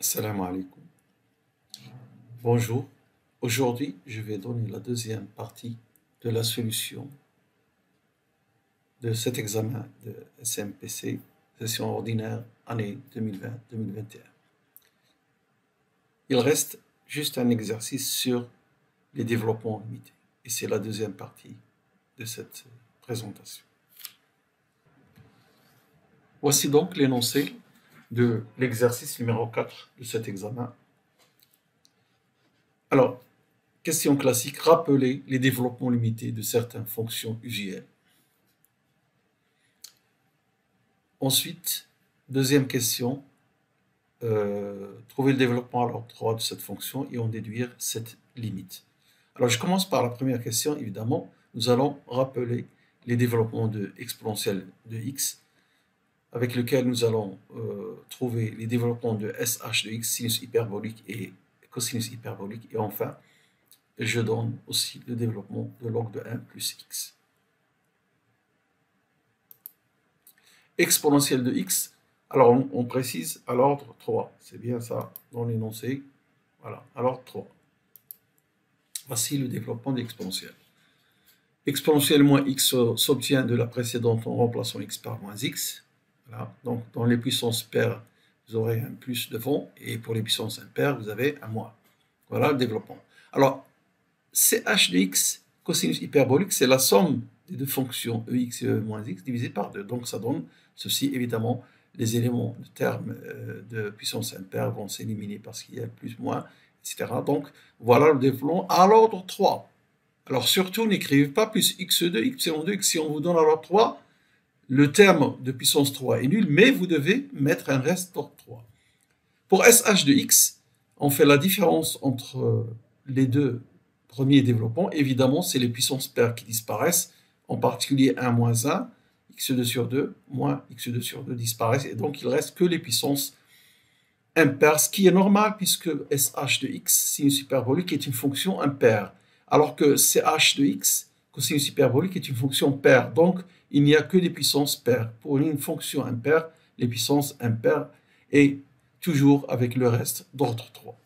Salam alaikum. Bonjour. Aujourd'hui, je vais donner la deuxième partie de la solution de cet examen de SMPC, session ordinaire, année 2020-2021. Il reste juste un exercice sur les développements limités. Et c'est la deuxième partie de cette présentation. Voici donc l'énoncé de l'exercice numéro 4 de cet examen. Alors, question classique, rappeler les développements limités de certaines fonctions usuelles. Ensuite, deuxième question, trouver le développement à l'ordre 3 de cette fonction et en déduire cette limite. Alors, je commence par la première question, évidemment. Nous allons rappeler les développements de exponentielle de x, avec lequel nous allons trouver les développements de SH de x, sinus hyperbolique et cosinus hyperbolique. Et enfin, je donne aussi le développement de log de 1 plus x. Exponentielle de x, alors on précise à l'ordre 3. C'est bien ça dans l'énoncé. Voilà, à l'ordre 3. Voici le développement d'exponentielle. Exponentielle moins x s'obtient de la précédente en remplaçant x par moins x. Voilà. Donc, dans les puissances paires, vous aurez un plus devant, et pour les puissances impaires, vous avez un moins. Voilà le développement. Alors, CH de x, cosinus hyperbolique, c'est la somme des deux fonctions ex et e moins x divisé par 2. Donc, ça donne ceci, évidemment, les éléments de termes de puissance impaire vont s'éliminer parce qu'il y a plus, moins, etc. Donc, voilà le développement à l'ordre 3. Alors, surtout, n'écrivez pas plus x2, y2, x. Si on vous donne à l'ordre 3, le terme de puissance 3 est nul, mais vous devez mettre un reste d'ordre 3. Pour SH de x, on fait la différence entre les deux premiers développements. Évidemment, c'est les puissances paires qui disparaissent, en particulier 1 moins 1, x2 sur 2, moins x2 sur 2 disparaissent, et donc il ne reste que les puissances impaires, ce qui est normal puisque SH de x, sinus hyperbolique, est une fonction impaire, alors que CH de x, cosinus hyperbolique, est une fonction paire. Donc, il n'y a que des puissances paires. Pour une fonction impaire, les puissances impaires et toujours avec le reste d'ordre 3.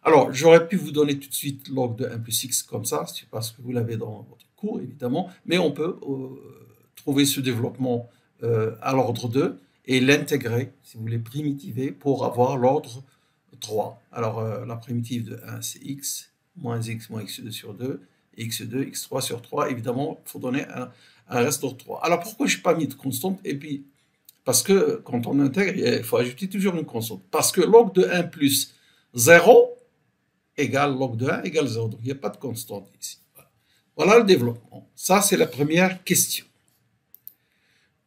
Alors, j'aurais pu vous donner tout de suite log de 1 plus x comme ça, c'est parce que vous l'avez dans votre cours, évidemment, mais on peut trouver ce développement à l'ordre 2 et l'intégrer, si vous voulez, primitiver pour avoir l'ordre 3. Alors, la primitive de 1, c'est x, moins x2 sur 2, x2, x3 sur 3, évidemment, il faut donner un reste d'ordre 3. Alors, pourquoi je n'ai pas mis de constante? Et puis, parce que quand on intègre, il faut ajouter toujours une constante. Parce que log de 1 plus 0 égale log de 1 égale 0. Donc, il n'y a pas de constante ici. Voilà le développement. Ça, c'est la première question.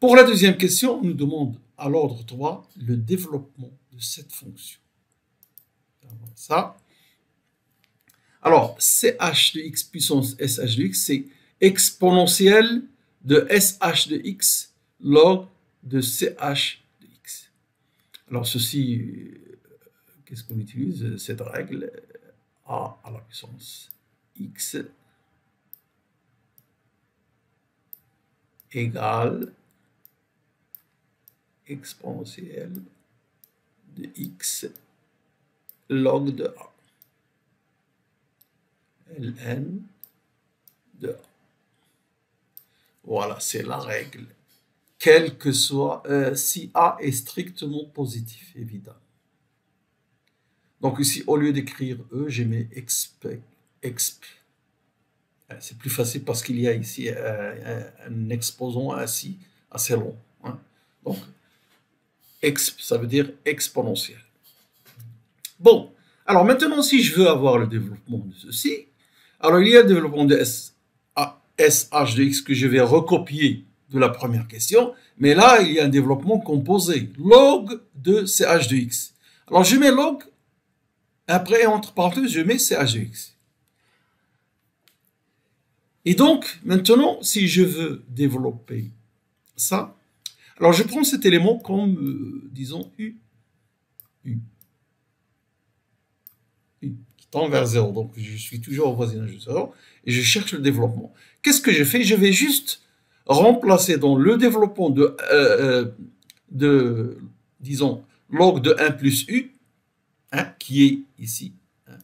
Pour la deuxième question, on nous demande à l'ordre 3 le développement de cette fonction. Ça. Alors, CH de x puissance SH de x, c'est exponentielle de SH de x log de CH de x. Alors, ceci, qu'est-ce qu'on utilise? Cette règle, a à la puissance x égale exponentielle de x log de a. ln de a. Voilà, c'est la règle. Quel que soit, si a est strictement positif, évidemment. Donc ici, au lieu d'écrire e, j'ai mis exp. C'est plus facile parce qu'il y a ici un exposant assez long. Hein. Donc, exp, ça veut dire exponentiel. Bon, alors maintenant, si je veux avoir le développement de ceci, alors il y a le développement de SH de x que je vais recopier de la première question, mais là, il y a un développement composé, log de CH de x. Alors, je mets log, après, entre parenthèses, je mets CH de x. Et donc, maintenant, si je veux développer ça, alors je prends cet élément comme, disons, U, qui tend vers 0. Donc, je suis toujours au voisinage de 0 et je cherche le développement. Qu'est-ce que je fais? Je vais juste remplacer dans le développement de disons, log de 1 plus u, hein, qui est ici, hein,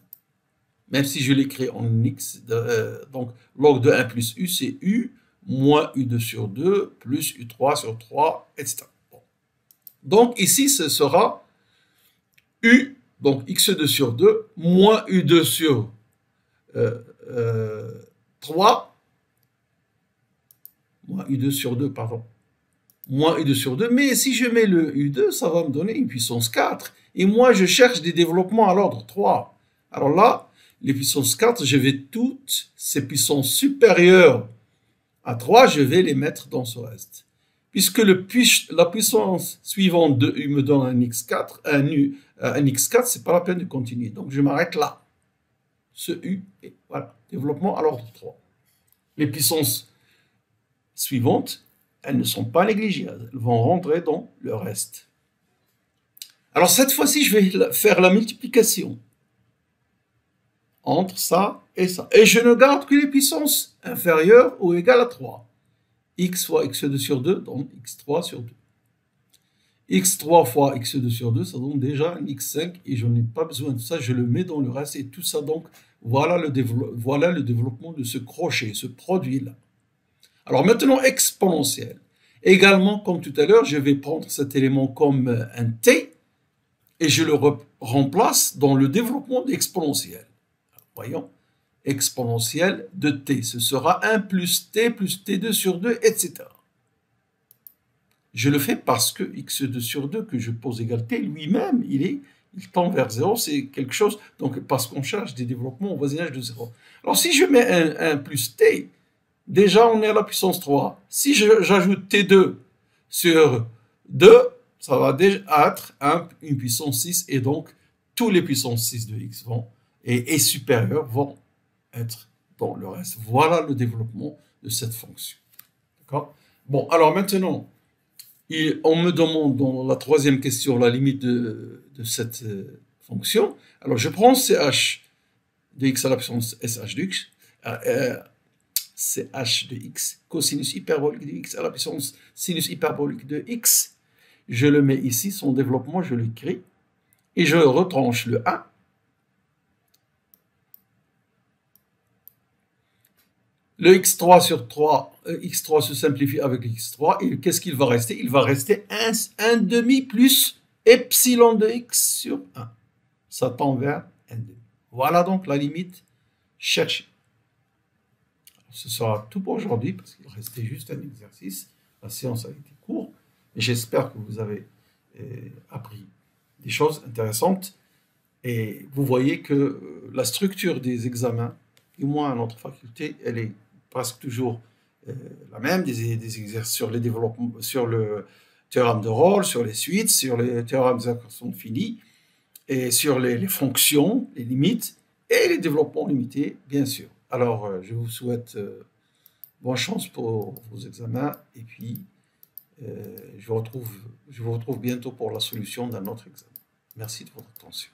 même si je l'écris en x, donc log de 1 plus u, c'est u moins u2 sur 2 plus u3 sur 3, etc. Bon. Donc ici, ce sera u, donc x2 sur 2, moins u2 sur 3, moins u2 sur 2, pardon, moins u2 sur 2, mais si je mets le u2, ça va me donner une puissance 4, et moi je cherche des développements à l'ordre 3. Alors là, les puissances 4, je vais toutes ces puissances supérieures à 3, je vais les mettre dans ce reste. Puisque la puissance suivante de u me donne un x4, un x4, c'est pas la peine de continuer. Donc je m'arrête là. Ce u, et voilà, développement à l'ordre 3. Les puissances suivantes, elles ne sont pas négligeables, elles vont rentrer dans le reste. Alors cette fois-ci, je vais faire la multiplication entre ça et ça. Et je ne garde que les puissances inférieures ou égales à 3. X fois x2 sur 2 donne x3 sur 2. x3 fois x2 sur 2, ça donne déjà un x5 et je n'ai pas besoin de ça, je le mets dans le reste et tout ça. Donc voilà le développement de ce crochet, ce produit-là. Alors maintenant, exponentielle. Également, comme tout à l'heure, je vais prendre cet élément comme un t et je le remplace dans le développement exponentiel. Voyons, exponentielle de t. Ce sera 1 plus t2 sur 2, etc. Je le fais parce que x2 sur 2 que je pose égal t, lui-même, il tend vers 0, c'est quelque chose, donc parce qu'on cherche des développements au voisinage de 0. Alors si je mets un plus t, déjà on est à la puissance 3. Si j'ajoute t2 sur 2, ça va déjà être une puissance 6, et donc tous les puissances 6 de x et supérieurs vont être dans le reste. Voilà le développement de cette fonction. D'accord? Bon, alors maintenant, on me demande dans la troisième question la limite de cette fonction. Alors je prends ch de x à la puissance sh de x, ch de x, cosinus hyperbolique de x à la puissance sinus hyperbolique de x. Je le mets ici, son développement, je l'écris, et je retranche le 1. Le x3 sur 3, x3 se simplifie avec x3, et qu'est-ce qu'il va rester? Il va rester 1 demi plus epsilon de x sur 1. Ça tend vers 1 demi. Voilà donc la limite cherchée. Ce sera tout pour aujourd'hui, parce qu'il restait juste un exercice. La séance a été courte, et j'espère que vous avez appris des choses intéressantes. Et vous voyez que la structure des examens, du moins à notre faculté, elle est presque toujours la même, des exercices sur les développements, sur le théorème de Rolle, sur les suites, sur les théorèmes des équations finies, et sur les fonctions, les limites, et les développements limités, bien sûr. Alors, je vous souhaite bonne chance pour vos examens, et puis je vous retrouve bientôt pour la solution d'un autre examen. Merci de votre attention.